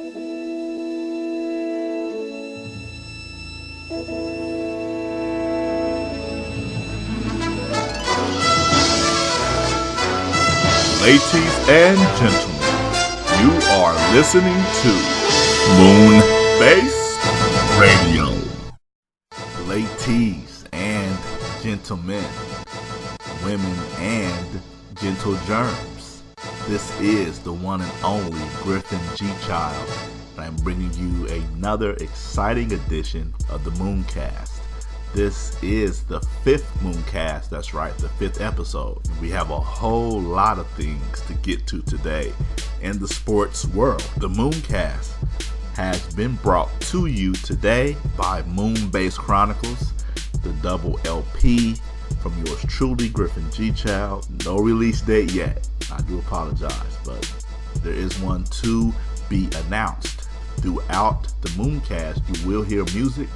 Ladies and gentlemen, you are listening to MoonKast Radio. Ladies and gentlemen, women and gentle germs, this is the one and only Griffin G. Child, and I'm bringing you another exciting edition of the MoonKast. This is the 5th MoonKast, that's right, the 5th episode. We have a whole lot of things to get to today in the sports world. The MoonKast has been brought to you today by Moonbase Chronicles, the double LP from yours truly, Griffin G. Child. No release date yet. I do apologize, but there is one to be announced. Throughout the MoonKast, you will hear music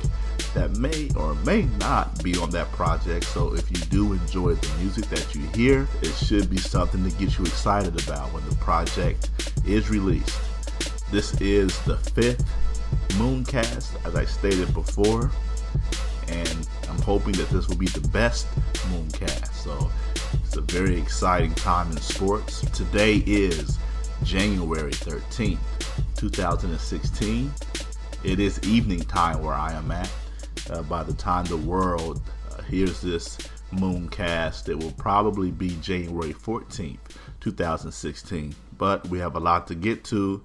that may or may not be on that project. So if you do enjoy the music that you hear, it should be something to get you excited about when the project is released. This is the 5th MoonKast, as I stated before, and I'm hoping that this will be the best MoonKast. So it's a very exciting time in sports. Today is January 13th, 2016. It is evening time where I am at. By the time the world hears this MoonKast, it will probably be January 14th, 2016. But we have a lot to get to,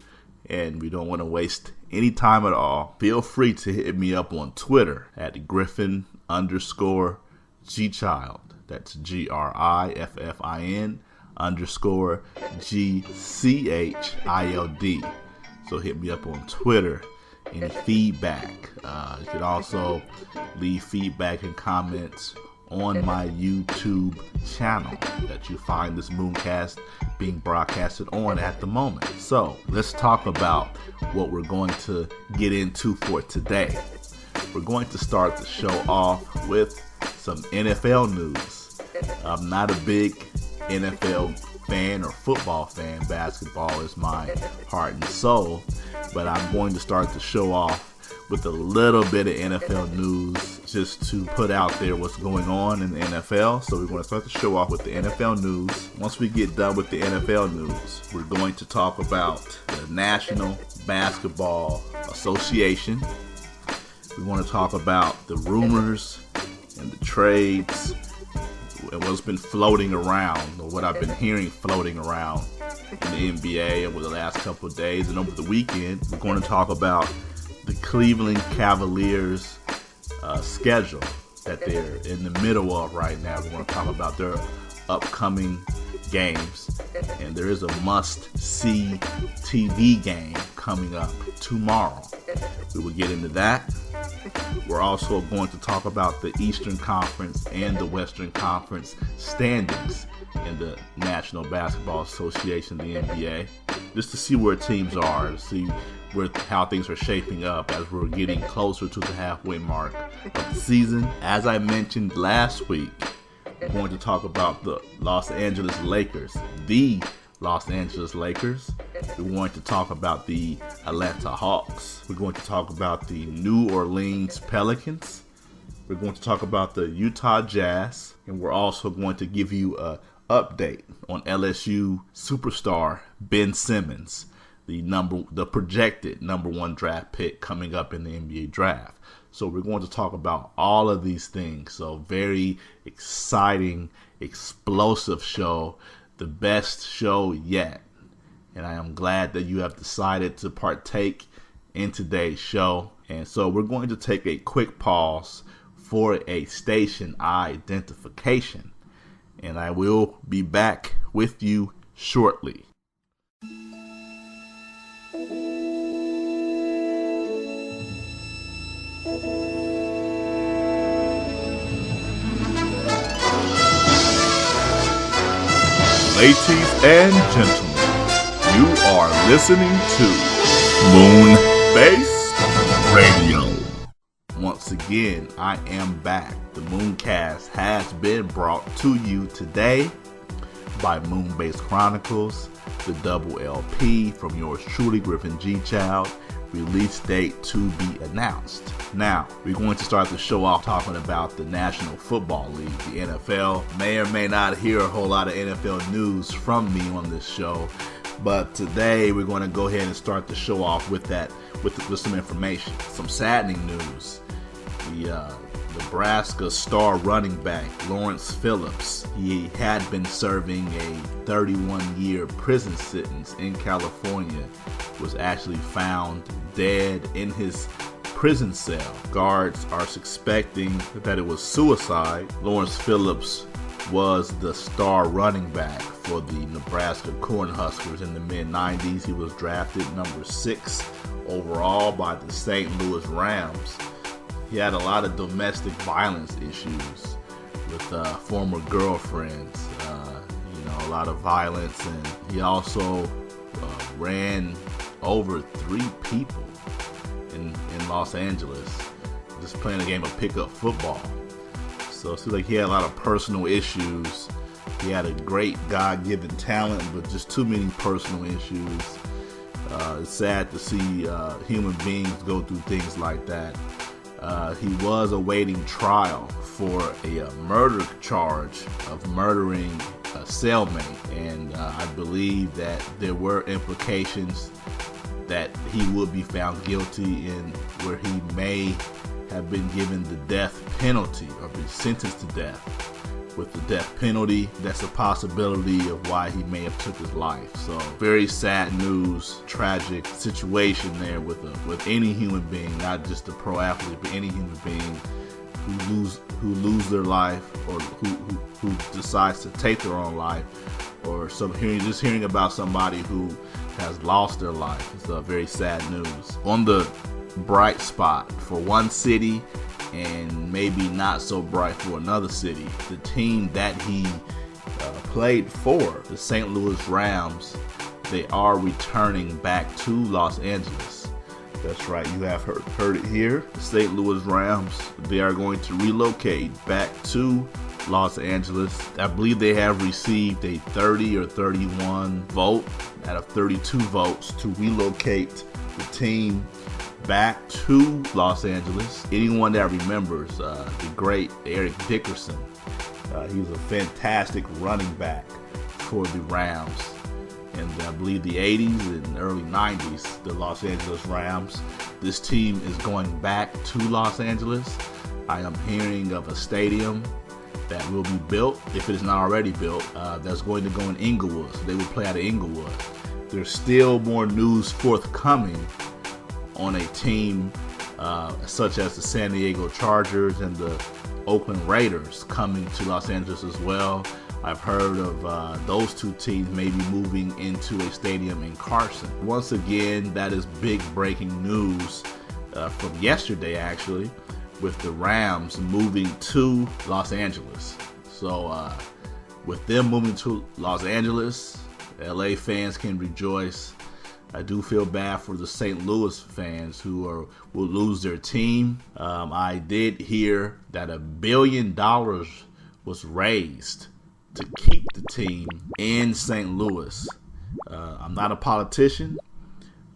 and we don't want to waste any time at all. Feel free to hit me up on Twitter at Griffin_Gchild. That's GRIFFIN_GCHILD. So hit me up on Twitter. Any feedback. You can also leave feedback and comments on my YouTube channel that you find this MoonKast being broadcasted on at the moment. So let's talk about what we're going to get into for today. We're going to start the show off with some NFL news. I'm not a big NFL fan or football fan. Basketball is my heart and soul, but I'm going to start the show off with a little bit of NFL news just to put out there what's going on in the NFL. So we're going to start the show off with the NFL news. Once we get done with the NFL news, we're going to talk about the National Basketball Association. We want to talk about the rumors and the trades and what's been floating around, or what I've been hearing floating around in the NBA over the last couple of days and over the weekend. We're going to talk about the Cleveland Cavaliers schedule that they're in the middle of right now. We're going to talk about their upcoming games, and there is a must-see TV game coming up tomorrow. We will get into that. We're also going to talk about the Eastern Conference and the Western Conference standings in the National Basketball Association, the NBA, just to see where teams are, to see how things are shaping up as we're getting closer to the halfway mark of the season. As I mentioned last week, we're going to talk about the Los Angeles Lakers, the Los Angeles Lakers. We're going to talk about the Atlanta Hawks. We're going to talk about the New Orleans Pelicans. We're going to talk about the Utah Jazz. And we're also going to give you an update on LSU superstar Ben Simmons, the projected number 1 draft pick coming up in the NBA draft. So we're going to talk about all of these things. So very exciting, explosive show. The best show yet. And I am glad that you have decided to partake in today's show. And so we're going to take a quick pause for a station identification. And I will be back with you shortly. Ladies and gentlemen, you are listening to MoonKast Radio. Once again, I am back. The MoonKast has been brought to you today by Moonbase Chronicles, the double LP from yours truly, Griffin G. Child. Release date to be announced. Now, we're going to start the show off talking about the National Football League, the NFL. May or may not hear a whole lot of NFL news from me on this show, but today we're going to go ahead and start the show off with some information, some saddening news. The Nebraska star running back Lawrence Phillips, he had been serving a 31-year prison sentence in California, was actually found dead in his prison cell. Guards are suspecting that it was suicide. Lawrence Phillips was the star running back for the Nebraska Cornhuskers in the mid-90s. He was drafted number 6 overall by the St. Louis Rams. He had a lot of domestic violence issues with former girlfriends, a lot of violence, and he also ran over 3 people in Los Angeles just playing a game of pickup football. So it seems like he had a lot of personal issues. He had a great God-given talent, but just too many personal issues. It's sad to see human beings go through things like that. He was awaiting trial for a murder charge of murdering a cellmate, and I believe that there were implications that he would be found guilty in where he may have been given the death penalty or be sentenced to death. With the death penalty, that's a possibility of why he may have took his life. So very sad news, tragic situation there with any human being, not just a pro athlete, but any human being who lose their life or who decides to take their own life, or hearing about somebody who has lost their life. It's very sad news. On the bright spot for one city, and maybe not so bright for another city, the team that he played for, the St. Louis Rams, they are returning back to Los Angeles. That's right, you have heard it here. The St. Louis Rams, they are going to relocate back to Los Angeles. I believe they have received a 30 or 31 vote out of 32 votes to relocate the team back to Los Angeles. Anyone that remembers the great Eric Dickerson, he was a fantastic running back for the Rams in I believe the 80s and early 90s, the Los Angeles Rams. This team is going back to Los Angeles. I am hearing of a stadium that will be built, if it is not already built, that's going to go in Inglewood. So they will play out of Inglewood. There's still more news forthcoming on a team such as the San Diego Chargers and the Oakland Raiders coming to Los Angeles as well. I've heard of those two teams maybe moving into a stadium in Carson. Once again, that is big breaking news from yesterday, actually, with the Rams moving to Los Angeles. So with them moving to Los Angeles, LA fans can rejoice. I do feel bad for the St. Louis fans who will lose their team. I did hear that $1 billion was raised to keep the team in St. Louis. I'm not a politician,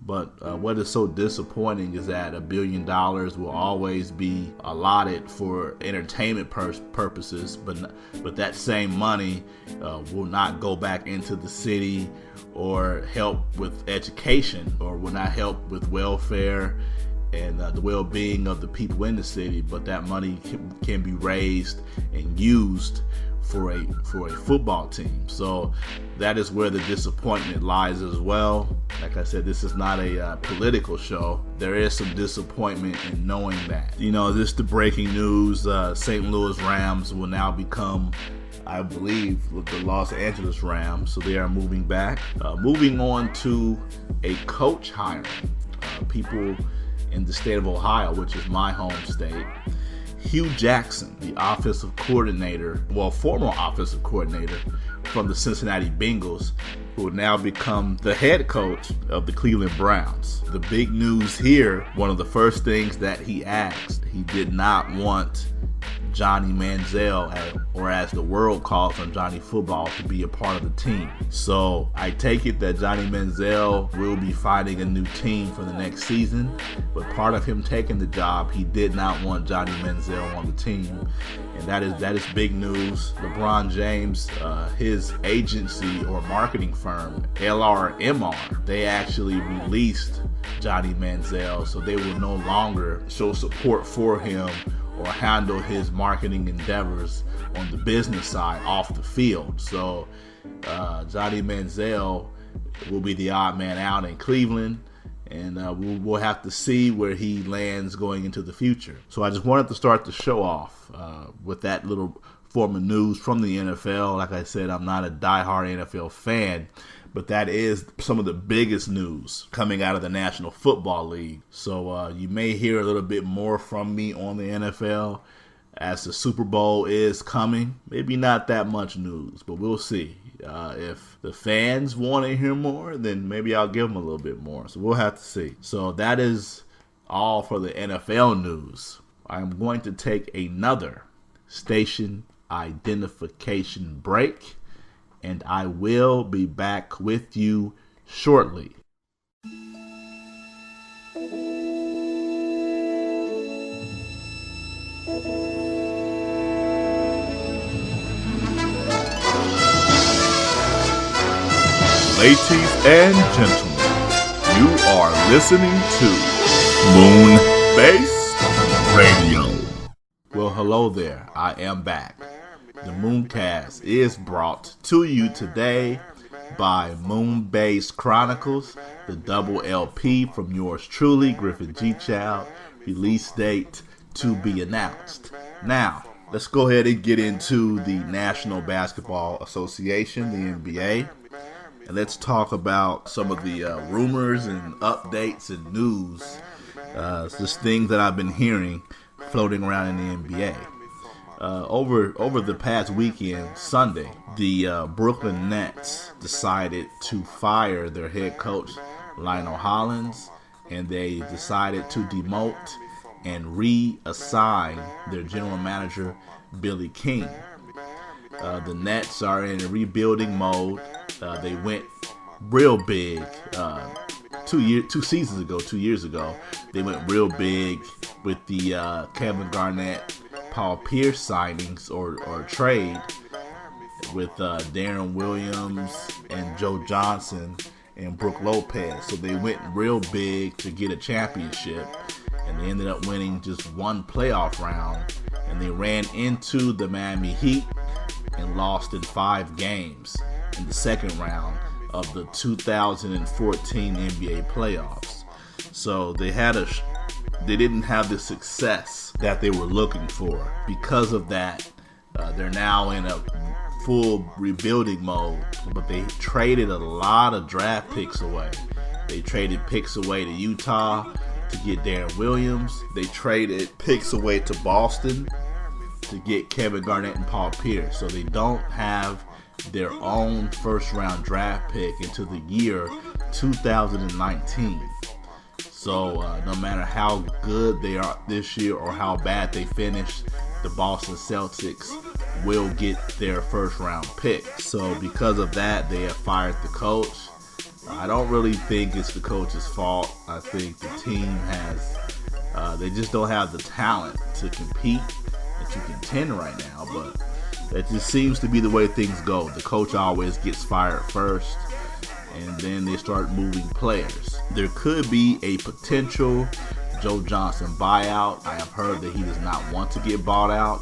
but what is so disappointing is that $1 billion will always be allotted for entertainment purposes, but that same money will not go back into the city or help with education, or will not help with welfare and the well-being of the people in the city. But that money can be raised and used for a football team. So that is where the disappointment lies as well. Like I said, this is not a political show. There is some disappointment in knowing that. This is the breaking news. St. Louis Rams will now become, I believe, with the Los Angeles Rams. So they are moving back. Moving on to a coach hiring. People in the state of Ohio, which is my home state. Hugh Jackson, the former offensive coordinator from the Cincinnati Bengals, who will now become the head coach of the Cleveland Browns. The big news here, one of the first things that he asked, he did not want Johnny Manziel, or as the world calls him, Johnny Football, to be a part of the team. So I take it that Johnny Manziel will be finding a new team for the next season, but part of him taking the job, he did not want Johnny Manziel on the team, and that is big news. LeBron James, his agency or marketing firm, LRMR, they actually released Johnny Manziel, so they will no longer show support for him or handle his marketing endeavors on the business side off the field. So Johnny Manziel will be the odd man out in Cleveland, and we'll have to see where he lands going into the future. So I just wanted to start the show off with that little form of news from the NFL. Like I said, I'm not a diehard NFL fan, but that is some of the biggest news coming out of the National Football League. So you may hear a little bit more from me on the NFL as the Super Bowl is coming. Maybe not that much news, but we'll see. If the fans want to hear more, then maybe I'll give them a little bit more. So we'll have to see. So that is all for the NFL news. I'm going to take another station identification break, and I will be back with you shortly. Ladies and gentlemen, you are listening to MoonKast Radio. Well, hello there. I am back. The MoonKast is brought to you today by MoonKast Chronicles, the double LP from yours truly, Griffin G. Child. Release date to be announced. Now, let's go ahead and get into the National Basketball Association, the NBA. And let's talk about some of the rumors and updates and news, just things that I've been hearing floating around in the NBA. Over the past weekend, Sunday, the Brooklyn Nets decided to fire their head coach, Lionel Hollins, and they decided to demote and reassign their general manager, Billy King. The Nets are in a rebuilding mode. They went real big 2 years ago. They went real big with the Kevin Garnett, Paul Pierce signings or trade with Darren Williams and Joe Johnson and Brook Lopez. So they went real big to get a championship, and they ended up winning just one playoff round, and they ran into the Miami Heat and lost in 5 games in the second round of the 2014 NBA playoffs. So they didn't have the success that they were looking for. Because of that, they're now in a full rebuilding mode, but they traded a lot of draft picks away. They traded picks away to Utah to get Darren Williams. They traded picks away to Boston to get Kevin Garnett and Paul Pierce. So they don't have their own first round draft pick into the year 2019. So no matter how good they are this year or how bad they finish, the Boston Celtics will get their first round pick. So because of that, they have fired the coach. I don't really think it's the coach's fault. I think the team has, they just don't have the talent to compete and to contend right now. But that just seems to be the way things go. The coach always gets fired first, and then they start moving players. There could be a potential Joe Johnson buyout. I have heard that he does not want to get bought out.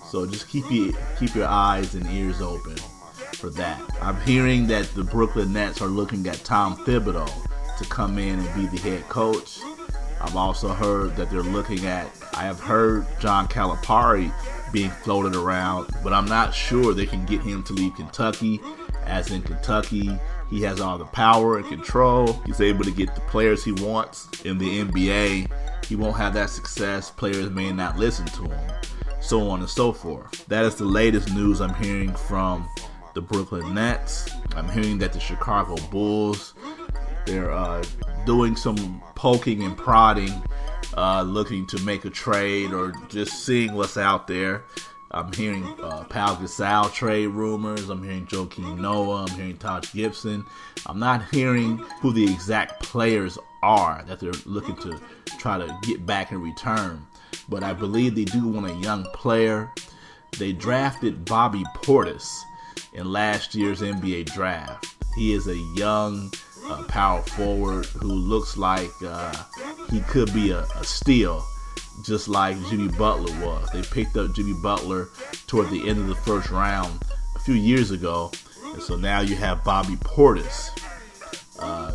So just keep your eyes and ears open for that. I'm hearing that the Brooklyn Nets are looking at Tom Thibodeau to come in and be the head coach. I've also heard that I have heard John Calipari being floated around, but I'm not sure they can get him to leave Kentucky. As in Kentucky, he has all the power and control. He's able to get the players he wants. In the NBA, he won't have that success. Players may not listen to him, so on and so forth. That is the latest news I'm hearing from the Brooklyn Nets. I'm hearing that the Chicago Bulls, they're doing some poking and prodding looking to make a trade or just seeing what's out there. I'm hearing Pau Gasol trade rumors. I'm hearing Joakim Noah. I'm hearing Taj Gibson. I'm not hearing who the exact players are that they're looking to try to get back in return. But I believe they do want a young player. They drafted Bobby Portis in last year's NBA draft. He is a young power forward who looks like he could be a steal, just like Jimmy Butler was. They picked up Jimmy Butler toward the end of the first round a few years ago, and so now you have Bobby Portis,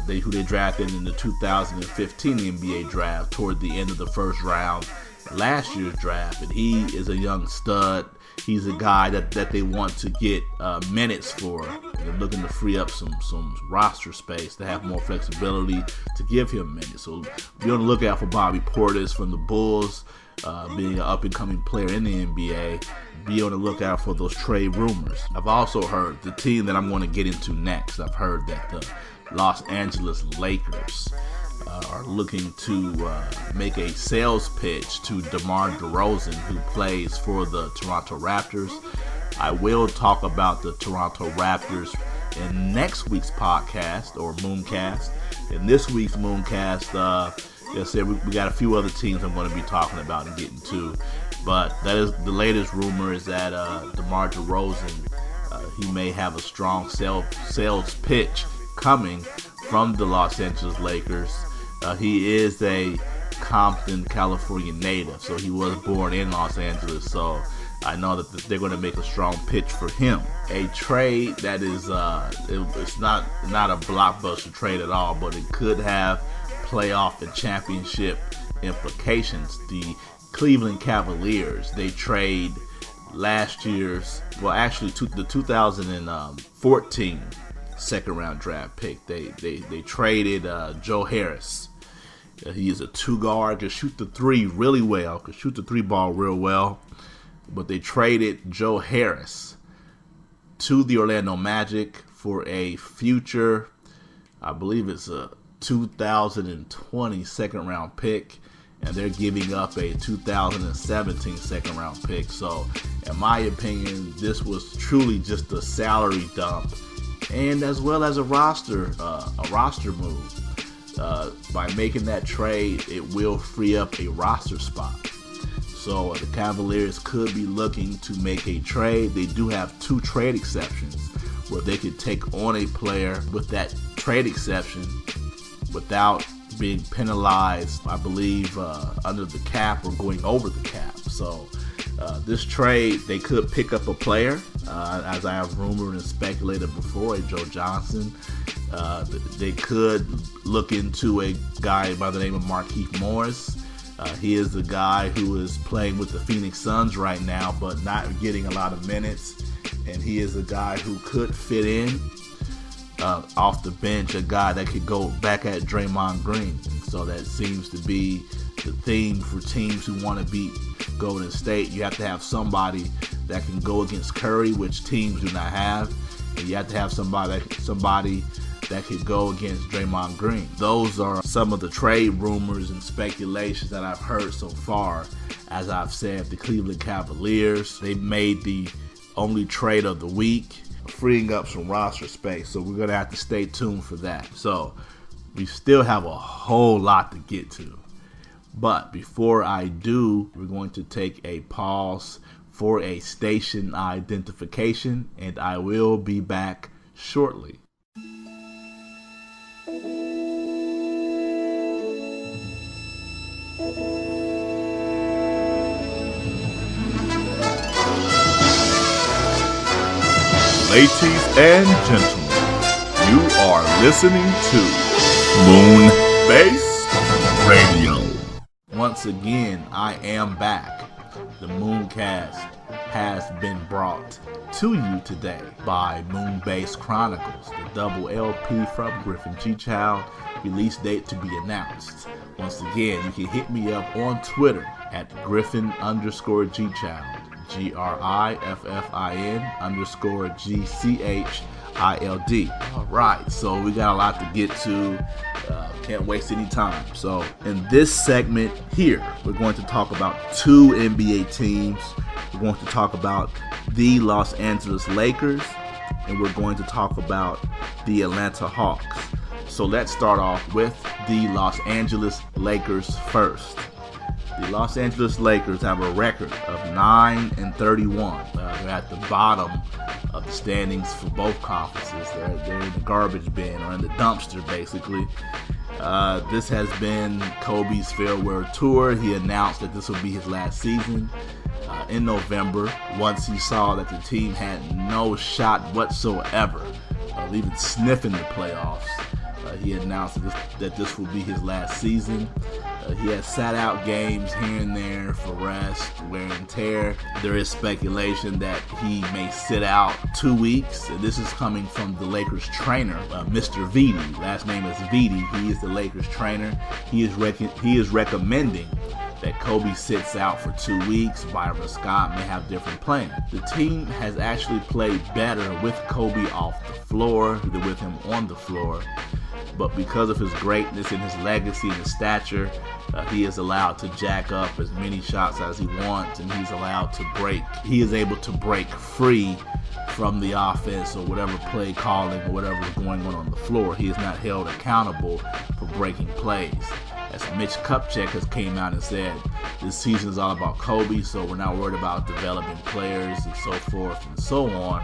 who they drafted in the 2015 NBA draft toward the end of the first round last year's draft, and he is a young stud. He's a guy that they want to get minutes for. They're looking to free up some roster space to have more flexibility to give him minutes. So be on the lookout for Bobby Portis from the Bulls, being an up-and-coming player in the NBA. Be on the lookout for those trade rumors. I've also heard the team that I'm going to get into next. I've heard that the Los Angeles Lakers are looking to make a sales pitch to DeMar DeRozan, who plays for the Toronto Raptors. I will talk about the Toronto Raptors in next week's podcast, or MoonKast. In this week's MoonKast, like I said, we got a few other teams I'm going to be talking about and getting to. But that is the latest rumor, is that DeMar DeRozan, he may have a strong sales pitch coming from the Los Angeles Lakers. He is a Compton, California native, so he was born in Los Angeles, so I know that they're going to make a strong pitch for him. A trade that is, it's not a blockbuster trade at all, but it could have playoff and championship implications. The Cleveland Cavaliers, they trade last year's, well actually the 2014 second round draft pick. They traded Joe Harris. He is a two guard, can shoot the three really well, can shoot the three ball real well. But they traded Joe Harris to the Orlando Magic for a future, I believe it's a 2020 second round pick, and they're giving up a 2017 second round pick. So in my opinion, this was truly just a salary dump, and as well as a roster move. By making that trade, it will free up a roster spot. So the Cavaliers could be looking to make a trade. They do have 2 trade exceptions where they could take on a player with that trade exception without being penalized, I believe, under the cap or going over the cap. So this trade, they could pick up a player, as I have rumored and speculated before, a Joe Johnson. They could look into a guy by the name of Markieff Morris. He is the guy who is playing with the Phoenix Suns right now, but not getting a lot of minutes. And he is a guy who could fit in off the bench, a guy that could go back at Draymond Green. And so that seems to be the theme for teams who want to beat Golden State. You have to have somebody that can go against Curry, which teams do not have. And you have to have somebody that could go against Draymond Green. Those are some of the trade rumors and speculations that I've heard so far. As I've said, the Cleveland Cavaliers, they made the only trade of the week, freeing up some roster space. So we're going to have to stay tuned for that. So we still have a whole lot to get to. But before I do, we're going to take a pause for a station identification, and I will be back shortly. Ladies and gentlemen, you are listening to MoonKast Radio. Once again, I am back. The MoonKast has been brought to you today by MoonKast Chronicles, the double LP from Griffin G. Child, release date to be announced. Once again, you can hit me up on Twitter at Griffin_G Child, GRIFFIN_GCHILD. All right, so we got a lot to get to. Can't waste any time. So in this segment here, we're going to talk about two NBA teams. We're going to talk about the Los Angeles Lakers, and we're going to talk about the Atlanta Hawks. So let's start off with the Los Angeles Lakers first. The Los Angeles Lakers have a record of 9-31. They're at the bottom of the standings for both conferences. They're in the garbage bin, or in the dumpster, basically. This has been Kobe's farewell tour. He announced that this would be his last season in November, once he saw that the team had no shot whatsoever of even sniffing the playoffs. He announced that this will be his last season. He has sat out games here and there for rest, wear and tear. There is speculation that he may sit out 2 weeks. This is coming from the Lakers trainer, Mr. Vitti. Last name is Vitti. He is the Lakers trainer. He is recommending that Kobe sits out for 2 weeks. Byron Scott may have different plans. The team has actually played better with Kobe off the floor than with him on the floor. But because of his greatness and his legacy and his stature, he is allowed to jack up as many shots as he wants, and he's allowed to break. He is able to break free from the offense or whatever play calling or whatever is going on the floor. He is not held accountable for breaking plays. As Mitch Kupchak has came out and said, this season is all about Kobe, so we're not worried about developing players and so forth and so on.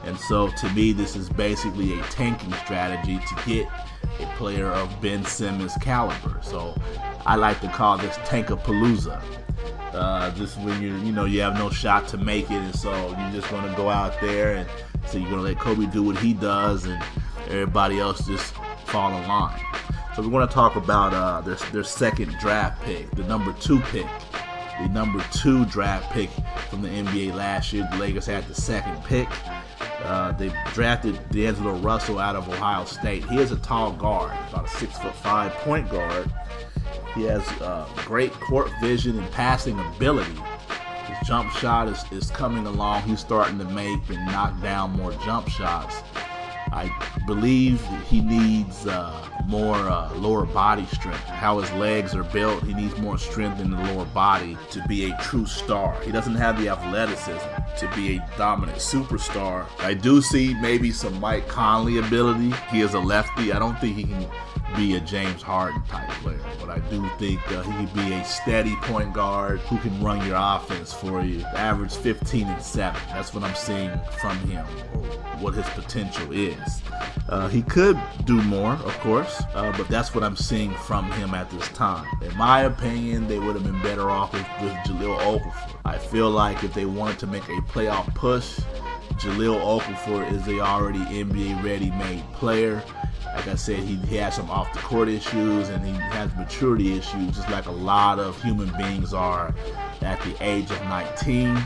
And so to me, this is basically a tanking strategy to get a player of Ben Simmons' caliber. So I like to call this Tankapalooza. Just when you have no shot to make it, and so you're just going to go out there and so you're going to let Kobe do what he does, and everybody else just fall in line. So we're going to talk about their second draft pick, the number 2 pick. The number 2 draft pick from the NBA last year. The Lakers had the second pick. They drafted D'Angelo Russell out of Ohio State. He is a tall guard, about a 6'5" point guard. He has great court vision and passing ability. His jump shot is coming along. He's starting to make and knock down more jump shots. I believe he needs more lower body strength. How his legs are built, he needs more strength in the lower body to be a true star. He doesn't have the athleticism to be a dominant superstar. I do see maybe some Mike Conley ability. He is a lefty. I don't think he can be a James Harden type player, but I do think he could be a steady point guard who can run your offense for you. Average 15 and 7. That's what I'm seeing from him, or what his potential is. He could do more, of course, but that's what I'm seeing from him at this time. In my opinion, they would have been better off with Jahlil Okafor. I feel like if they wanted to make a playoff push, Jahlil Okafor is a already NBA ready-made player. Like I said, he has some off-the-court issues, and he has maturity issues, just like a lot of human beings are at the age of 19.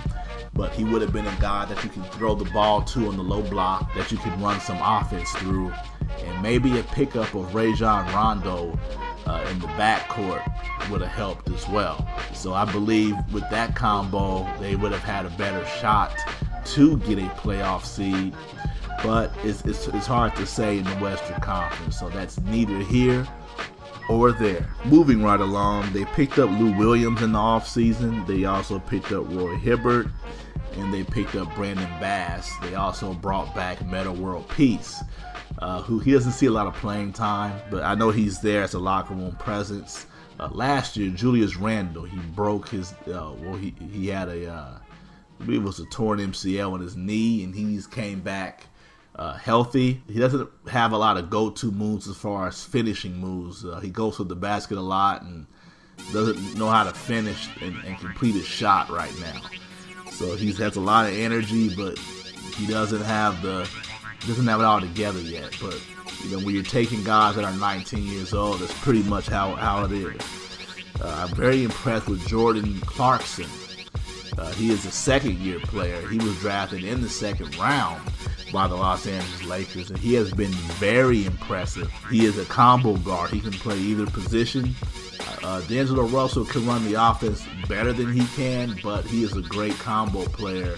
But he would have been a guy that you can throw the ball to on the low block, that you can run some offense through, and maybe a pickup of Rajon Rondo in the backcourt would have helped as well. So I believe with that combo, they would have had a better shot to get a playoff seed. But it's hard to say in the Western Conference, so that's neither here or there. Moving right along, they picked up Lou Williams in the offseason. They also picked up Roy Hibbert, and they picked up Brandon Bass. They also brought back Metta World Peace, who he doesn't see a lot of playing time, but I know he's there as a locker room presence. Last year, Julius Randle, he broke his, he had I believe it was a torn MCL on his knee, and he's came back healthy. He doesn't have a lot of go-to moves as far as finishing moves. He goes to the basket a lot and doesn't know how to finish and complete his shot right now. So he has a lot of energy, but he doesn't have it all together yet. But when you're taking guys that are 19 years old, that's pretty much how it is. I'm very impressed with Jordan Clarkson. He is a second-year player. He was drafted in the second round by the Los Angeles Lakers, and he has been very impressive. He is a combo guard. He can play either position. D'Angelo Russell can run the offense better than he can, but he is a great combo player,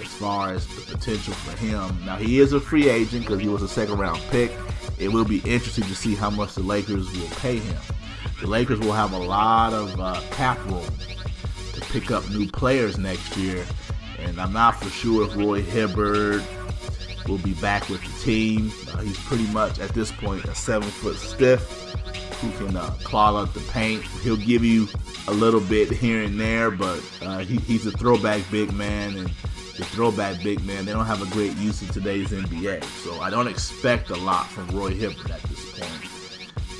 as far as the potential for him. Now, he is a free agent because he was a second-round pick. It will be interesting to see how much the Lakers will pay him. The Lakers will have a lot of cap room to pick up new players next year, and I'm not for sure if Roy Hibbert will be back with the team. He's pretty much, at this point, a 7-foot stiff who can clog up the paint. He'll give you a little bit here and there, but he's a throwback big man, and the throwback big man, they don't have a great use in today's NBA. So I don't expect a lot from Roy Hibbert at this point.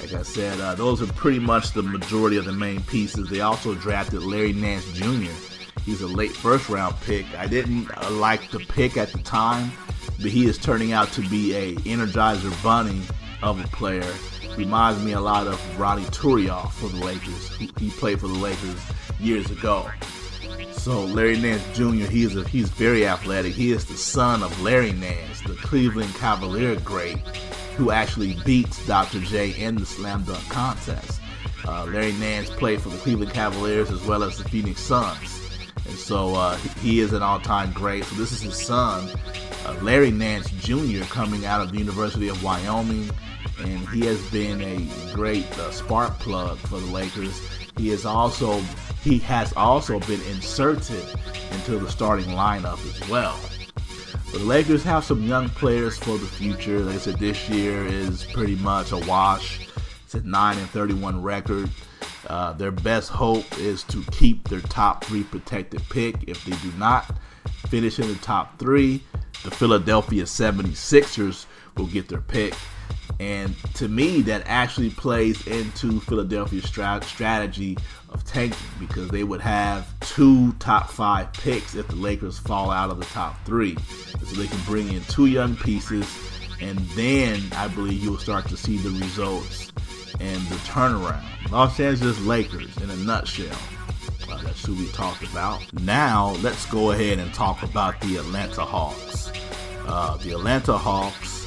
Like I said, those are pretty much the majority of the main pieces. They also drafted Larry Nance Jr. He's a late first-round pick. I didn't like the pick at the time, but he is turning out to be a Energizer Bunny of a player. Reminds me a lot of Ronnie Turioff for the Lakers. He played for the Lakers years ago. So Larry Nance Jr., he's very athletic. He is the son of Larry Nance, the Cleveland Cavalier great, who actually beats Dr. J in the slam dunk contest. Larry Nance played for the Cleveland Cavaliers as well as the Phoenix Suns. And so he is an all-time great. So this is his son, Larry Nance Jr., coming out of the University of Wyoming. And he has been a great spark plug for the Lakers. He has also been inserted into the starting lineup as well. But the Lakers have some young players for the future. Like I said, this year is pretty much a wash. It's a 9-31 record. Their best hope is to keep their top 3 protected pick. If they do not finish in the top 3, the Philadelphia 76ers will get their pick. And to me, that actually plays into Philadelphia's strategy of tanking, because they would have 2 top 5 picks if the Lakers fall out of the top 3. So they can bring in 2 young pieces, and then I believe you'll start to see the results and the turnaround. Los Angeles Lakers in a nutshell. That's who we talked about. Now, let's go ahead and talk about the Atlanta Hawks. The Atlanta Hawks,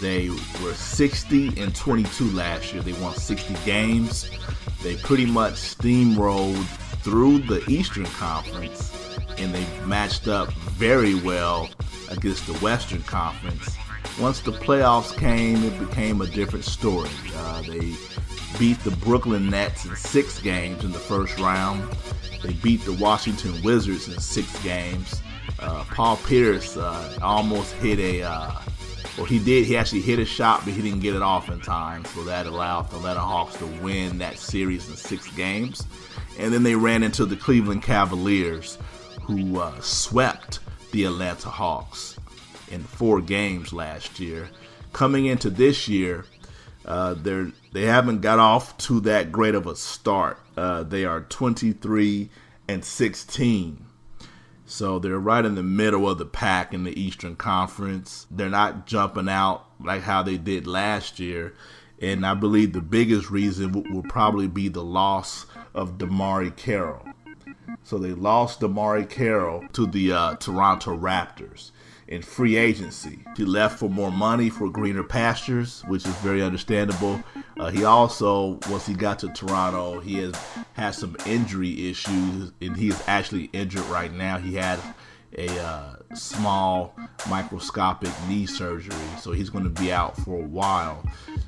they were 60-22 last year. They won 60 games. They pretty much steamrolled through the Eastern Conference, and they matched up very well against the Western Conference. Once the playoffs came, it became a different story. They beat the Brooklyn Nets in 6 games in the first round. They beat the Washington Wizards in 6 games. Paul Pierce almost hit he actually hit a shot, but he didn't get it off in time, so that allowed the Atlanta Hawks to win that series in 6 games. And then they ran into the Cleveland Cavaliers, who swept the Atlanta Hawks in 4 games last year. Coming into this year, they haven't got off to that great of a start. They are 23-16. So they're right in the middle of the pack in the Eastern Conference. They're not jumping out like how they did last year. And I believe the biggest reason will probably be the loss of DeMarre Carroll. So they lost DeMarre Carroll to the Toronto Raptors in free agency. He left for more money, for greener pastures, which is very understandable. He also, once he got to Toronto, he has had some injury issues, and he is actually injured right now. He had a small microscopic knee surgery, so he's going to be out for a while.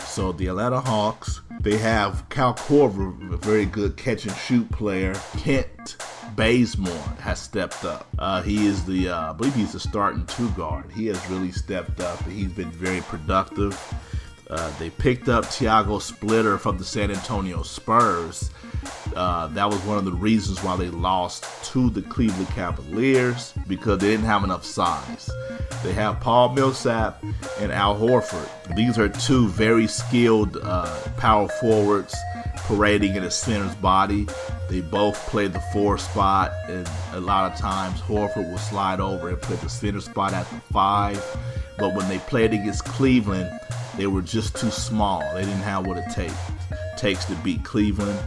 So the Atlanta Hawks, they have Cal Korver, a very good catch and shoot player. Kent Bazemore has stepped up. He is I believe he's the starting 2 guard. He has really stepped up, and he's been very productive. They picked up Thiago Splitter from the San Antonio Spurs. That was one of the reasons why they lost to the Cleveland Cavaliers, because they didn't have enough size. They have Paul Millsap and Al Horford. These are 2 very skilled power forwards parading in a center's body. They both play the 4 spot, and a lot of times Horford will slide over and play the center spot at the 5. But when they played against Cleveland, they were just too small. They didn't have what it takes to beat Cleveland.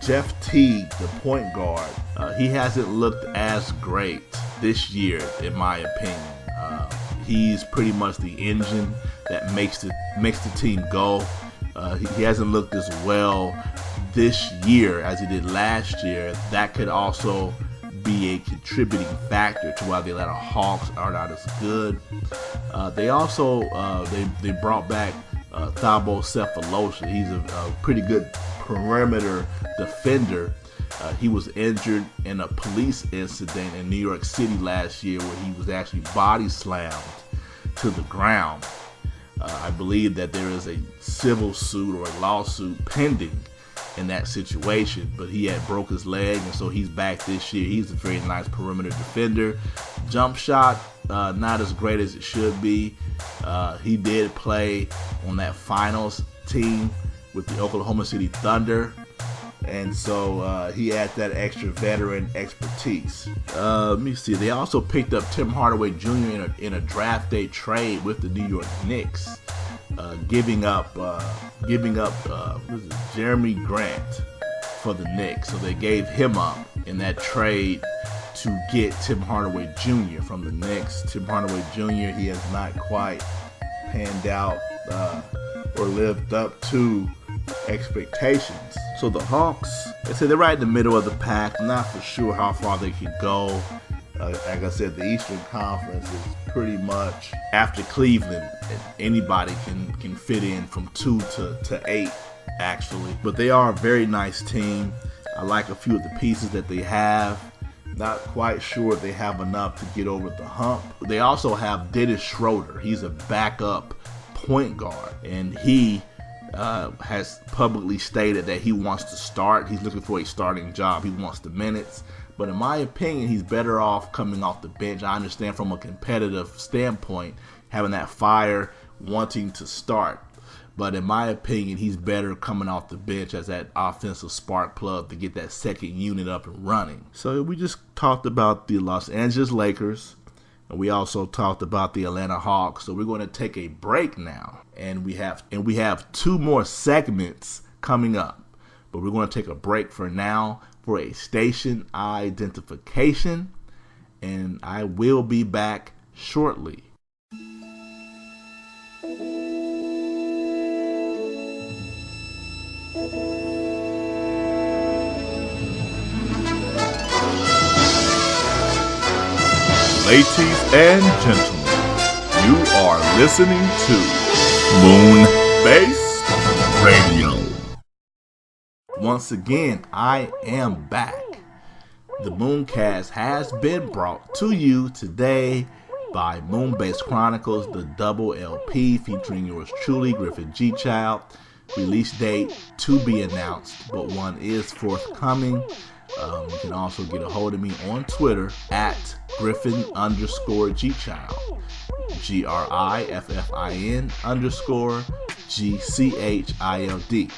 Jeff Teague, the point guard, he hasn't looked as great this year, in my opinion. He's pretty much the engine that makes the team go. He hasn't looked as well this year as he did last year. That could also be a contributing factor to why the Atlanta Hawks are not as good. They also they brought back Thabo Sefolosha. He's a pretty good perimeter defender. He was injured in a police incident in New York City last year where he was actually body slammed to the ground. I believe that there is a civil suit or a lawsuit pending in that situation, but he had broke his leg, and so he's back this year. He's a very nice perimeter defender. Jump shot, not as great as it should be. He did play on that finals team with the Oklahoma City Thunder, and so he had that extra veteran expertise. Let me see. They also picked up Tim Hardaway Jr. in a draft day trade with the New York Knicks, giving up Jeremy Grant for the Knicks. So they gave him up in that trade to get Tim Hardaway Jr. from the Knicks. Tim Hardaway Jr., he has not quite panned out or lived up to expectations. So the Hawks, they say they're right in the middle of the pack. I'm not for sure how far they can go. Like I said, the Eastern Conference is pretty much, after Cleveland, anybody can fit in from 2 to 8, actually. But they are a very nice team. I like a few of the pieces that they have. Not quite sure they have enough to get over the hump. They also have Dennis Schroeder. He's a backup point guard, and he has publicly stated that he wants to start. He's looking for a starting job. He wants the minutes. But in my opinion, he's better off coming off the bench. I understand from a competitive standpoint, having that fire, wanting to start. But in my opinion, he's better coming off the bench as that offensive spark plug to get that second unit up and running. So we just talked about the Los Angeles Lakers, and we also talked about the Atlanta Hawks. So we're going to take a break now, and we have 2 more segments coming up. But we're going to take a break for now for a station identification, and I will be back shortly. Ladies and gentlemen, you are listening to MoonKast Radio. Once again, I am back. The MoonKast has been brought to you today by Moonbase Chronicles, the double LP featuring yours truly, Griffin G. Child. Release date to be announced, but one is forthcoming. You can also get a hold of me on Twitter at Griffin_Gchild, GRIFFIN_GCHILD.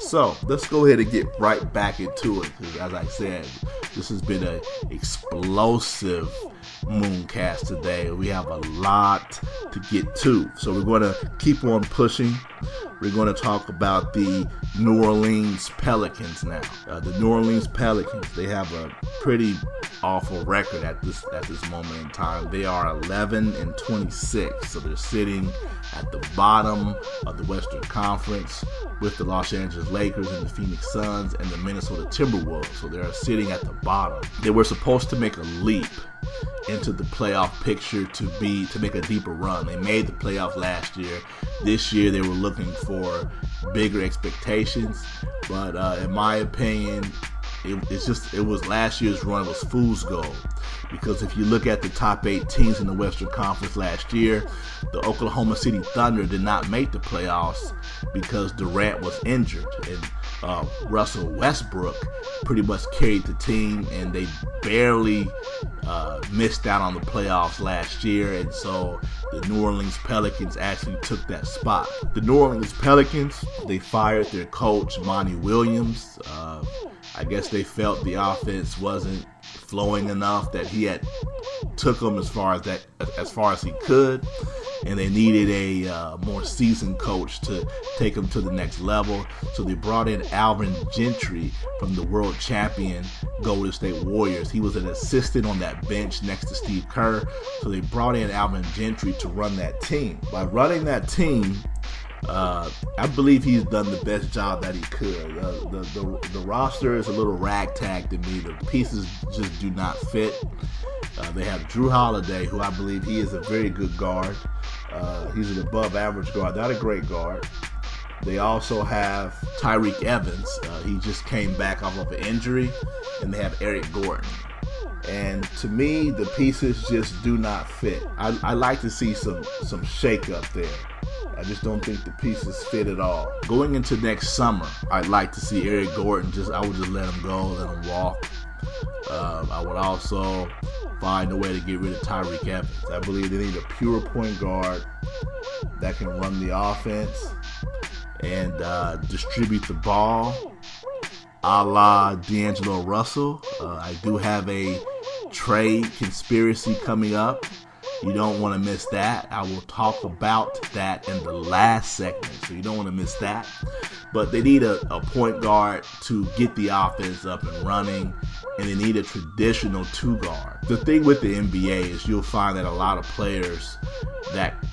So let's go ahead and get right back into it, because as I said, this has been an explosive MoonKast today. We have a lot to get to, so we're going to keep on pushing. We're going to talk about the New Orleans Pelicans now. The New Orleans Pelicans, they have a pretty awful record at this moment in time. They are 11-26, so they're sitting at the bottom of the Western Conference with the Los Angeles Lakers and the Phoenix Suns and the Minnesota Timberwolves. So they're sitting at the bottom. They were supposed to make a leap into the playoff picture to make a deeper run. They made the playoffs last year. This year they were looking for bigger expectations, but in my opinion, it was last year's run was fool's gold. Because if you look at the top 8 teams in the Western Conference last year, the Oklahoma City Thunder did not make the playoffs because Durant was injured, and Russell Westbrook pretty much carried the team, and they barely missed out on the playoffs last year, and so the New Orleans Pelicans actually took that spot. The New Orleans Pelicans, they fired their coach, Monty Williams. I guess they felt the offense wasn't flowing enough, that he had took them as far as he could, and they needed a more seasoned coach to take them to the next level. So they brought in Alvin Gentry from the world champion Golden State Warriors. He was an assistant on that bench next to Steve Kerr. So they brought in Alvin Gentry to run that team. By running that team, I believe he's done the best job that he could. The roster is a little ragtag to me. The pieces just do not fit. They have Drew Holiday, who I believe he is a very good guard. He's an above average guard, not a great guard. They also have Tyreke Evans. He just came back off of an injury. And they have Eric Gordon. And to me, the pieces just do not fit. I like to see some shake up there. I just don't think the pieces fit at all. Going into next summer, I'd like to see Eric Gordon I would just let him go, let him walk. I would also find a way to get rid of Tyreke Evans. I believe they need a pure point guard that can run the offense and distribute the ball, a la D'Angelo Russell. I do have a trade conspiracy coming up. You don't want to miss that. I will talk about that in the last segment, so you don't want to miss that. But they need a point guard to get the offense up and running, and they need a traditional two guard. The thing with the NBA is you'll find that a lot of players that,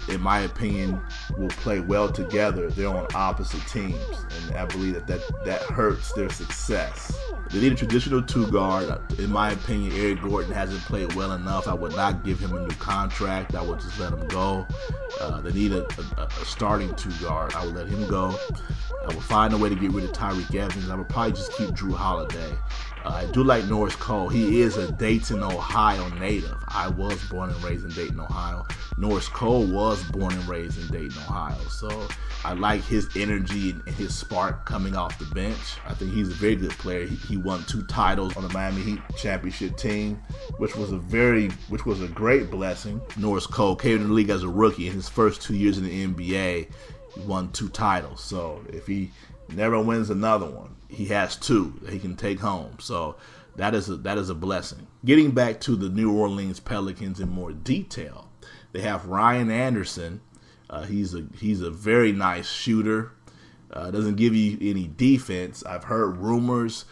in my opinion, will play well together, they're on opposite teams, and I believe that hurts their success. They need a traditional two guard. In my opinion, Eric Gordon hasn't played well enough. I would not give him a new contract. I would just let him go. They need a starting two guard. I would let him go. I would find a way to get rid of Tyreke Evans. I would probably just keep Drew Holiday. I do like Norris Cole. He is a Dayton, Ohio native. I was born and raised in Dayton, Ohio. Norris Cole was born and raised in Dayton, Ohio. So I like his energy and his spark coming off the bench. I think he's a very good player. He won 2 titles on the Miami Heat championship team, which was a great blessing. Norris Cole came into the league as a rookie. In his first 2 years in the NBA, he won 2 titles. So if he never wins another one, he has 2 that he can take home. So that is a blessing. Getting back to the New Orleans Pelicans in more detail, they have Ryan Anderson. He's a very nice shooter. Doesn't give you any defense. I've heard rumors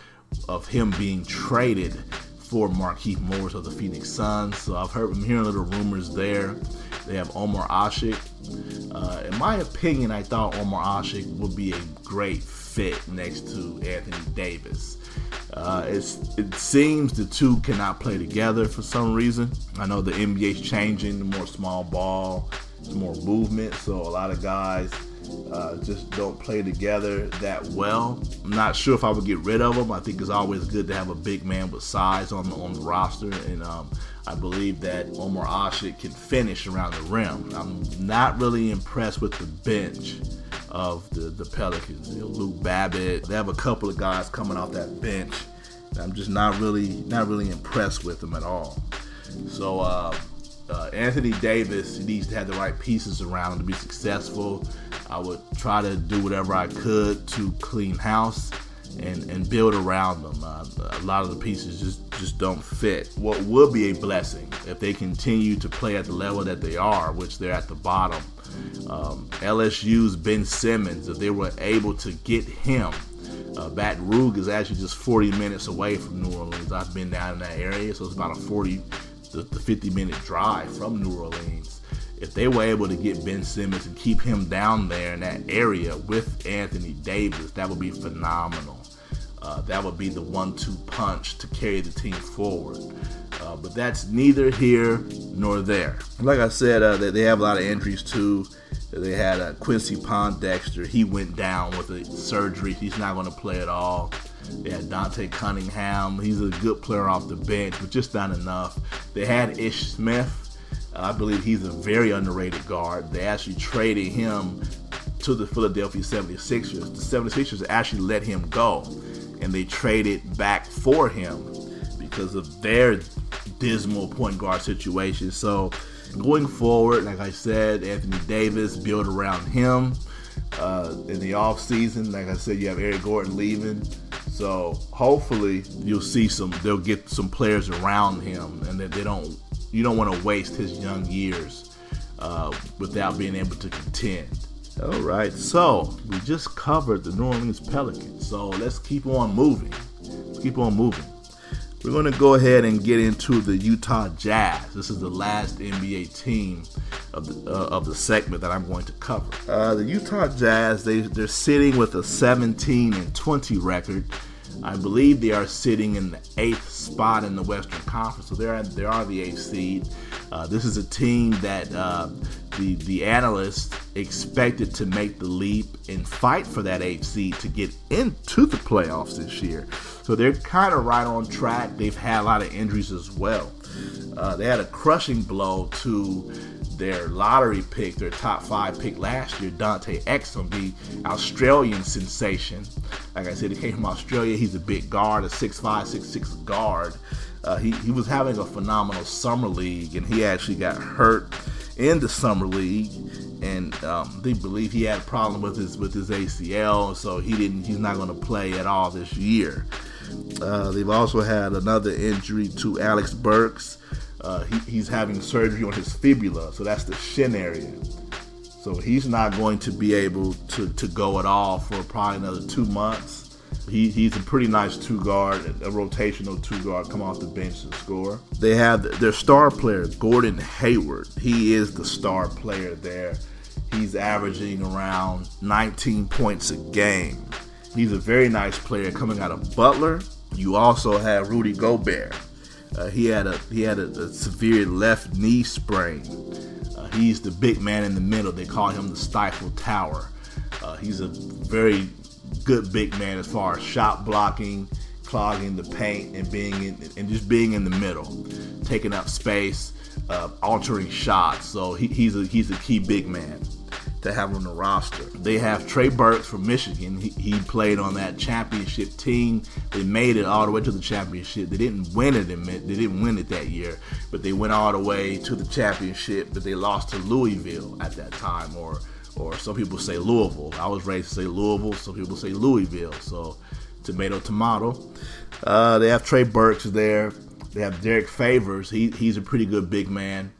of him being traded for Markieff Morris of the Phoenix Suns. So I'm hearing little rumors there. They have Omar Ashik. In my opinion, I thought Omar Ashik would be a great fit next to Anthony Davis. It seems the two cannot play together for some reason. I know the NBA's changing, the more small ball, more movement, so a lot of guys just don't play together that well. I'm not sure if I would get rid of them. I think it's always good to have a big man with size on the roster, and I believe that Omar Ashik can finish around the rim. I'm not really impressed with the bench of the Pelicans. Luke Babbitt, they have a couple of guys coming off that bench. I'm just not really impressed with them at all. So Anthony Davis needs to have the right pieces around him to be successful. I would try to do whatever I could to clean house and build around them. A lot of the pieces just don't fit. What would be a blessing if they continue to play at the level that they are, which they're at the bottom. LSU's Ben Simmons, if they were able to get him. Baton Rouge is actually just 40 minutes away from New Orleans. I've been down in that area, so it's about a 40 to 50-minute drive from New Orleans. If they were able to get Ben Simmons and keep him down there in that area with Anthony Davis, that would be phenomenal. That would be the 1-2 punch to carry the team forward. But that's neither here nor there. Like I said, they have a lot of injuries too. They had Quincy Pondexter. He went down with a surgery. He's not going to play at all. They had Dante Cunningham. He's a good player off the bench, but just not enough. They had Ish Smith. I believe he's a very underrated guard. They actually traded him to the Philadelphia 76ers. The 76ers actually let him go, and they traded back for him because of their dismal point guard situation. So going forward, like I said, Anthony Davis, build around him. In the off season, like I said, you have Eric Gordon leaving. So hopefully they'll get some players around him, and that you don't want to waste his young years without being able to contend. All right, so we just covered the New Orleans Pelicans. So let's keep on moving. We're going to go ahead and get into the Utah Jazz. This is the last NBA team of the segment that I'm going to cover. The Utah Jazz, they're sitting with a 17-20 record. I believe they are sitting in the 8th spot in the Western Conference, so they are the 8th seed. This is a team that the analysts expected to make the leap and fight for that 8th seed to get into the playoffs this year. So they're kind of right on track. They've had a lot of injuries as well. They had a crushing blow to their lottery pick, their top 5 pick last year, Dante Exum, the Australian sensation. Like I said, he came from Australia. He's a big guard, a 6'5", 6'6" guard. He was having a phenomenal summer league, and he actually got hurt in the summer league, and they believe he had a problem with his ACL, so he's not going to play at all this year. They've also had another injury to Alex Burks. He's having surgery on his fibula, so that's the shin area. So he's not going to be able to go at all for probably another 2 months. He's a pretty nice 2-guard, a rotational 2-guard, come off the bench and score. They have their star player, Gordon Hayward. He is the star player there. He's averaging around 19 points a game. He's a very nice player coming out of Butler. You also have Rudy Gobert. He had a severe left knee sprain. He's the big man in the middle. They call him the Stifle Tower. He's a very good big man as far as shot blocking, clogging the paint, and just being in the middle, taking up space, altering shots. So he's a key big man to have on the roster. They have Trey Burks from Michigan. He played on that championship team. They made it all the way to the championship. They didn't win it. They didn't win it that year, but they went all the way to the championship. But they lost to Louisville at that time, or some people say Louisville. I was raised to say Louisville. Some people say Louisville. So tomato, tomato. They have Trey Burks there. They have Derek Favors. He's a pretty good big man.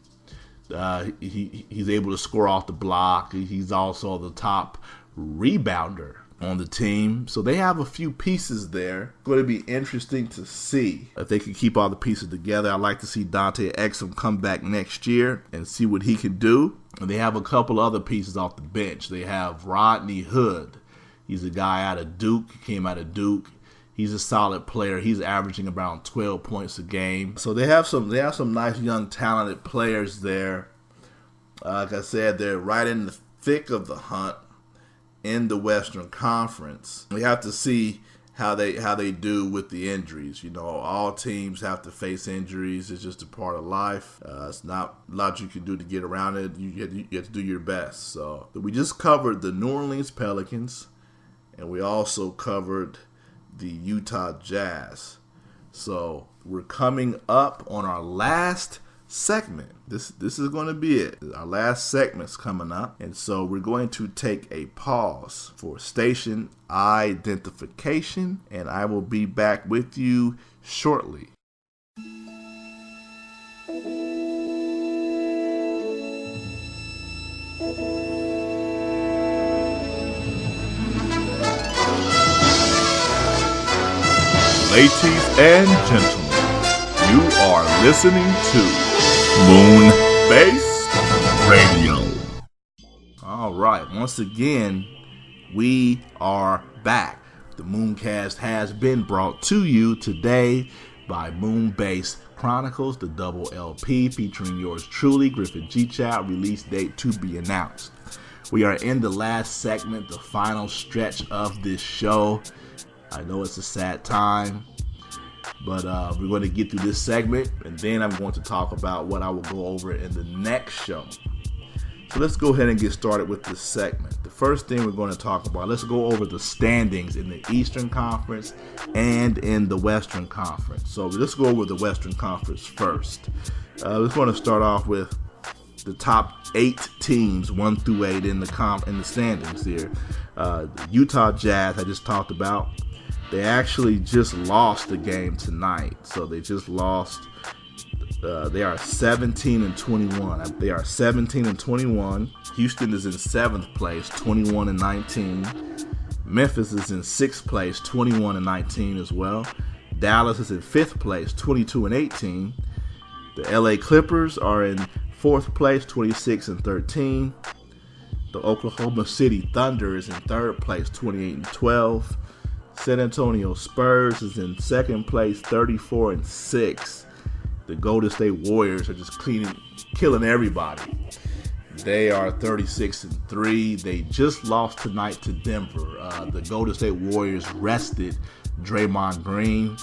He's able to score off the block. He's also the top rebounder on the team. So they have a few pieces there. It's going to be interesting to see if they can keep all the pieces together. I'd like to see Dante Exum come back next year and see what he can do. And they have a couple other pieces off the bench. They have Rodney Hood. He's a guy out of Duke. He came out of Duke. He's a solid player. He's averaging around 12 points a game. So they have some nice young talented players there. Like I said, they're right in the thick of the hunt in the Western Conference. We have to see how they do with the injuries. You know, all teams have to face injuries. It's just a part of life. It's not a lot you can do to get around it. You have to do your best. So we just covered the New Orleans Pelicans, and we also covered the Utah Jazz. So we're coming up on our last segment. This is going to be it. Our last segment's coming up, and so we're going to take a pause for station identification, and I will be back with you shortly. Ladies and gentlemen, you are listening to MoonKast Radio. All right, once again, we are back. The MoonKast has been brought to you today by MoonKast Chronicles, the double LP featuring yours truly, Griffin G. Child, release date to be announced. We are in the last segment, the final stretch of this show. I know it's a sad time, but we're going to get through this segment, and then I'm going to talk about what I will go over in the next show. So let's go ahead and get started with this segment. The first thing we're going to talk about, let's go over the standings in the Eastern Conference and in the Western Conference. So let's go over the Western Conference first. We're going to start off with the top 8 teams, 1 through 8 in the standings here. Utah Jazz, I just talked about. They actually just lost the game tonight. So they just lost. They are 17-21. They are 17-21. Houston is in 7th place, 21-19. Memphis is in 6th place, 21-19 as well. Dallas is in 5th place, 22-18. The LA Clippers are in Fourth place, 26-13. The Oklahoma City Thunder is in third place, 28-12. San Antonio Spurs is in second place, 34-6. The Golden State Warriors are just killing everybody. They are 36-3. They just lost tonight to Denver. The Golden State Warriors rested Draymond Green,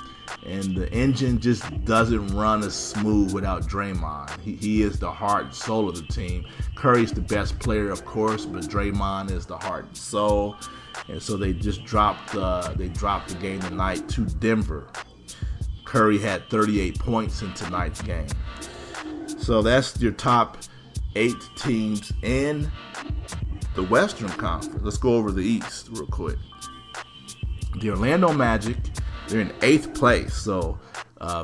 and the engine just doesn't run as smooth without Draymond. He is the heart and soul of the team. Curry's the best player, of course, but Draymond is the heart and soul. And so they just dropped the game tonight to Denver. Curry had 38 points in tonight's game. So that's your top 8 teams in the Western Conference. Let's go over the East real quick. The Orlando Magic, they're in 8th place, so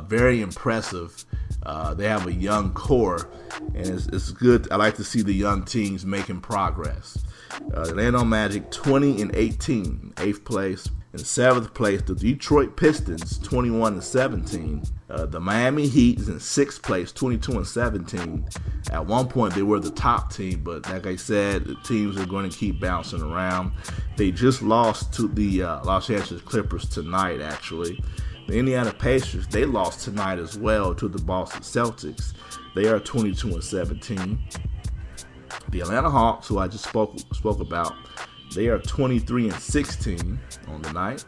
very impressive. They have a young core, and it's good. I like to see the young teams making progress. Orlando Magic, 20-18, 8th place. In 7th place, the Detroit Pistons, 21-17. The Miami Heat is in 6th place, 22-17. At one point, they were the top team, but like I said, the teams are going to keep bouncing around. They just lost to the Los Angeles Clippers tonight, actually. The Indiana Pacers, they lost tonight as well to the Boston Celtics. They are 22-17. The Atlanta Hawks, who I just spoke about, they are 23-16 on the night.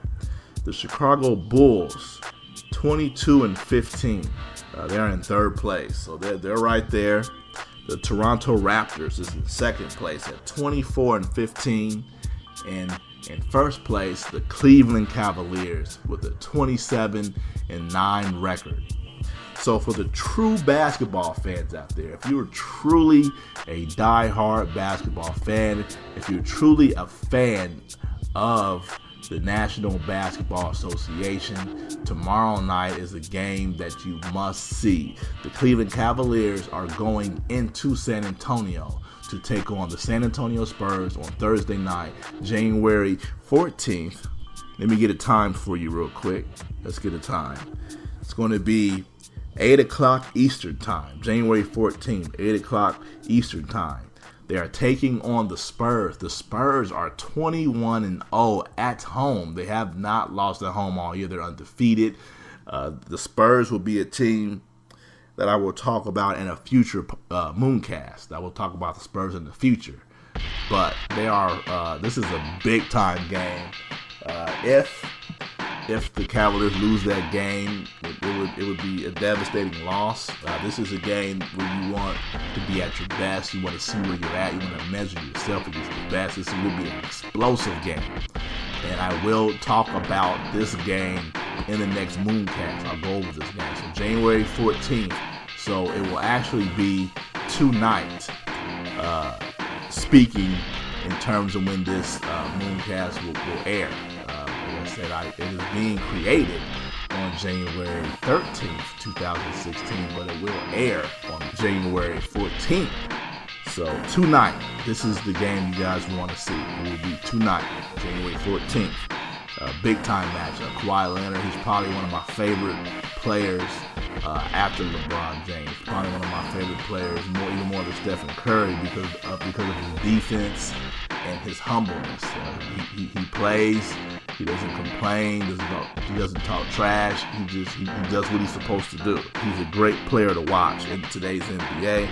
The Chicago Bulls, 22-15. They're in 3rd place, so they're right there. The Toronto Raptors is in 2nd place at 24-15, and in 1st place, the Cleveland Cavaliers with a 27-9 record. So for the true basketball fans out there, if you're truly a die-hard basketball fan, if you're truly a fan of the National Basketball Association, tomorrow night is a game that you must see. The Cleveland Cavaliers are going into San Antonio to take on the San Antonio Spurs on Thursday night, January 14th. Let me get a time for you real quick. Let's get a time. It's going to be 8 o'clock Eastern Time, January 14th, 8 o'clock Eastern Time. They are taking on the Spurs. The Spurs are 21-0 at home. They have not lost at home all year. They're undefeated. The Spurs will be a team that I will talk about in a future MoonKast. I will talk about the Spurs in the future. But they are. This is a big-time game. If the Cavaliers lose that game, it would be a devastating loss. This is a game where you want to be at your best. You want to see where you're at. You want to measure yourself against the best. This will be an explosive game. And I will talk about this game in the next MoonKast. I'll go over this game. So January 14th. So it will actually be tonight, speaking in terms of when this MoonKast will air. Like I said, it is being created on January 13th, 2016, but it will air on January 14th. So tonight, this is the game you guys want to see. It will be tonight, January 14th. Big time matchup. Kawhi Leonard, he's probably one of my favorite players after LeBron James. Probably one of my favorite players, even more than Stephen Curry, because of his defense and his humbleness. He plays. He doesn't complain. He doesn't talk trash. He does what he's supposed to do. He's a great player to watch in today's NBA.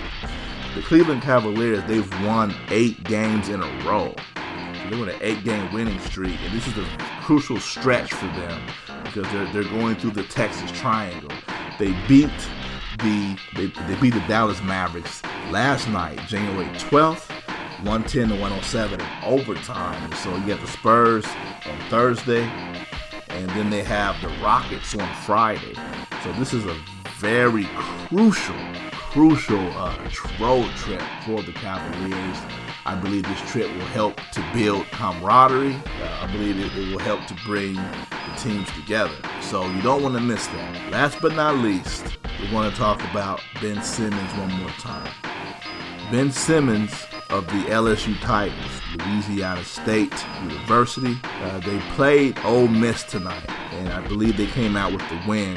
The Cleveland Cavaliers, they've won 8 games in a row. They're on an 8-game winning streak, and this is a crucial stretch for them because they're going through the Texas Triangle. They beat the Dallas Mavericks last night, January 12th, 110-107 in overtime. And so you got the Spurs on Thursday, and then they have the Rockets on Friday. So this is a very crucial road trip for the Cavaliers. I believe this trip will help to build camaraderie. I believe it will help to bring the teams together. So you don't want to miss that. Last but not least, we're going to talk about Ben Simmons one more time. Ben Simmons of the LSU Tigers, Louisiana State University. They played Ole Miss tonight, and I believe they came out with the win.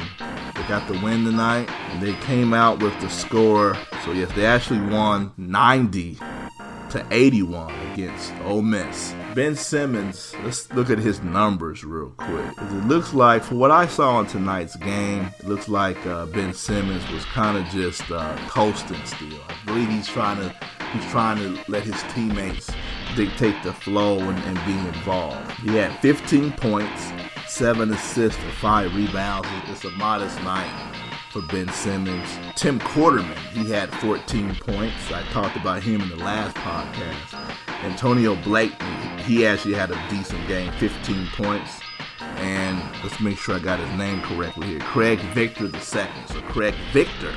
The got the win tonight, and they came out with the score. So yes, they actually won 90-81 against Ole Miss. Ben Simmons, let's look at his numbers real quick. It looks like, for what I saw in tonight's game, it looks like Ben Simmons was kind of just coasting still. I believe he's trying to let his teammates dictate the flow and be involved. He had 15 points, 7 assists, and 5 rebounds. It's a modest night for Ben Simmons. Tim Quarterman, he had 14 points. I talked about him in the last podcast. Antonio Blakeney, he actually had a decent game, 15 points. And let's make sure I got his name correctly here. Craig Victor II. So Craig Victor,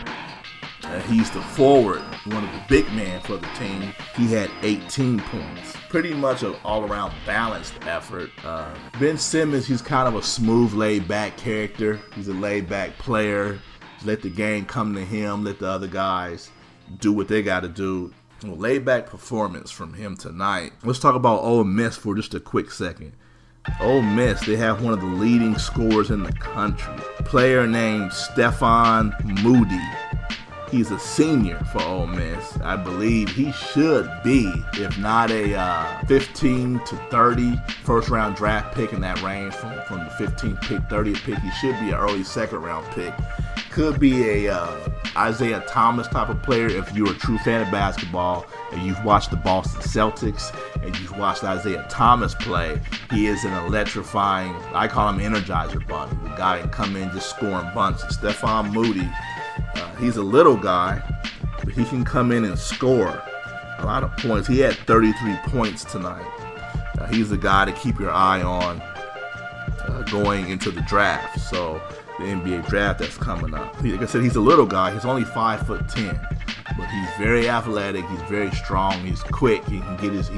he's the forward, one of the big men for the team. He had 18 points. Pretty much an all-around balanced effort. Ben Simmons, he's kind of a smooth, laid-back character. He's a laid-back player. Let the game come to him. Let the other guys do what they got to do. Well, laid-back performance from him tonight. Let's talk about Ole Miss for just a quick second. Ole Miss, they have one of the leading scorers in the country. A player named Stephon Moody. He's a senior for Ole Miss. I believe he should be, if not a 15 to 30 first-round draft pick in that range, from the 15th pick, 30th pick. He should be an early second-round pick. Could be a Isaiah Thomas type of player if you're a true fan of basketball and you've watched the Boston Celtics and you've watched Isaiah Thomas play. He is an electrifying, I call him Energizer Bunny. The guy can come in just scoring bunches. Stephon Moody, he's a little guy, but he can come in and score a lot of points. He had 33 points tonight. He's the guy to keep your eye on going into the draft. So the NBA draft that's coming up. Like I said, he's a little guy. He's only 5'10", but he's very athletic. He's very strong. He's quick. He can get his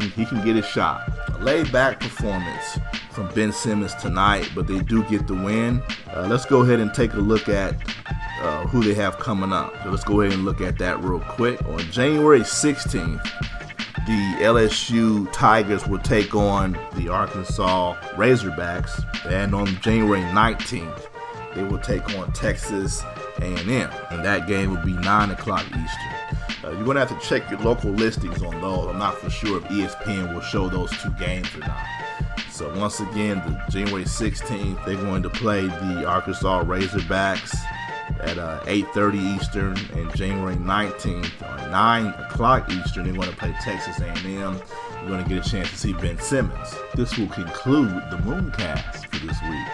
shot. A laid-back performance from Ben Simmons tonight, but they do get the win. Let's go ahead and take a look at who they have coming up. So let's go ahead and look at that real quick. On January 16th, the LSU Tigers will take on the Arkansas Razorbacks, and on January 19th, they will take on Texas A&M, and that game will be 9 o'clock Eastern. You're going to have to check your local listings on those. I'm not for sure if ESPN will show those two games or not. So once again, the January 16th, they're going to play the Arkansas Razorbacks at 8:30 Eastern, and January 19th at 9 o'clock Eastern, they're going to play Texas A&M. You're going to get a chance to see Ben Simmons. This will conclude the MoonKast for this week.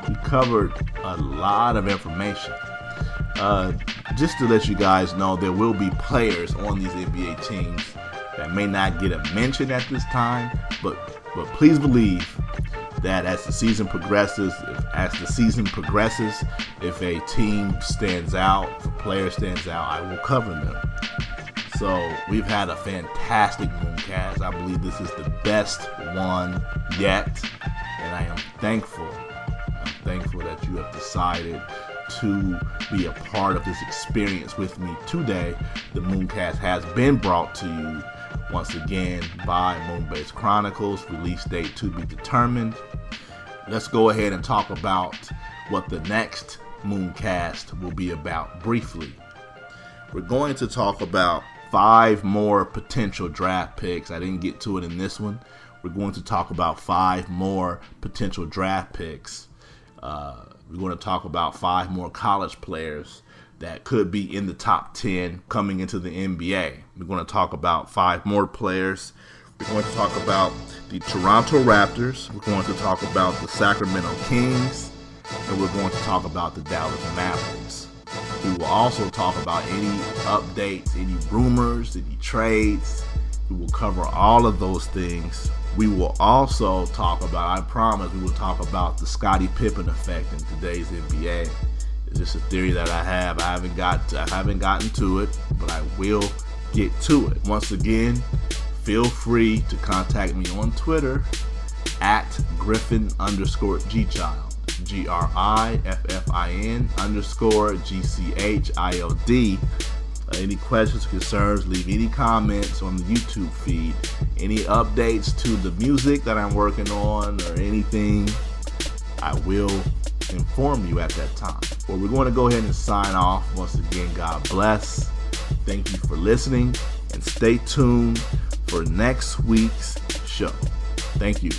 We covered a lot of information. Just to let you guys know, there will be players on these NBA teams that may not get a mention at this time, but please believe that as the season progresses, if a team stands out, if a player stands out, I will cover them. So we've had a fantastic MoonKast. I believe this is the best one yet, and I am thankful. I'm thankful that you have decided to be a part of this experience with me today. The MoonKast has been brought to you once again by Moonbase Chronicles, release date to be determined. Let's go ahead and talk about what the next MoonKast will be about briefly. We're going to talk about 5 more potential draft picks. I didn't get to it in this one. We're going to talk about 5 more potential draft picks. We're going to talk about 5 more college players that could be in the top 10 coming into the NBA. We're going to talk about 5 more players. We're going to talk about the Toronto Raptors. We're going to talk about the Sacramento Kings. And we're going to talk about the Dallas Mavericks. We will also talk about any updates, any rumors, any trades. We will cover all of those things. We will also talk about, I promise, we will talk about the Scottie Pippen effect in today's NBA. It's just a theory that I have. I haven't gotten to it, but I will get to it. Once again, feel free to contact me on Twitter at Griffin_Gchild. GRIFFIN_GCHILD. Any questions, concerns, leave any comments on the YouTube feed. Any updates to the music that I'm working on or anything, I will inform you at that time. Well, we're going to go ahead and sign off. Once again, God bless. Thank you for listening, and stay tuned for next week's show. Thank you.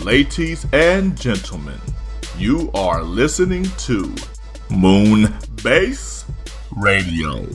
Ladies and gentlemen, you are listening to MoonKast Radio.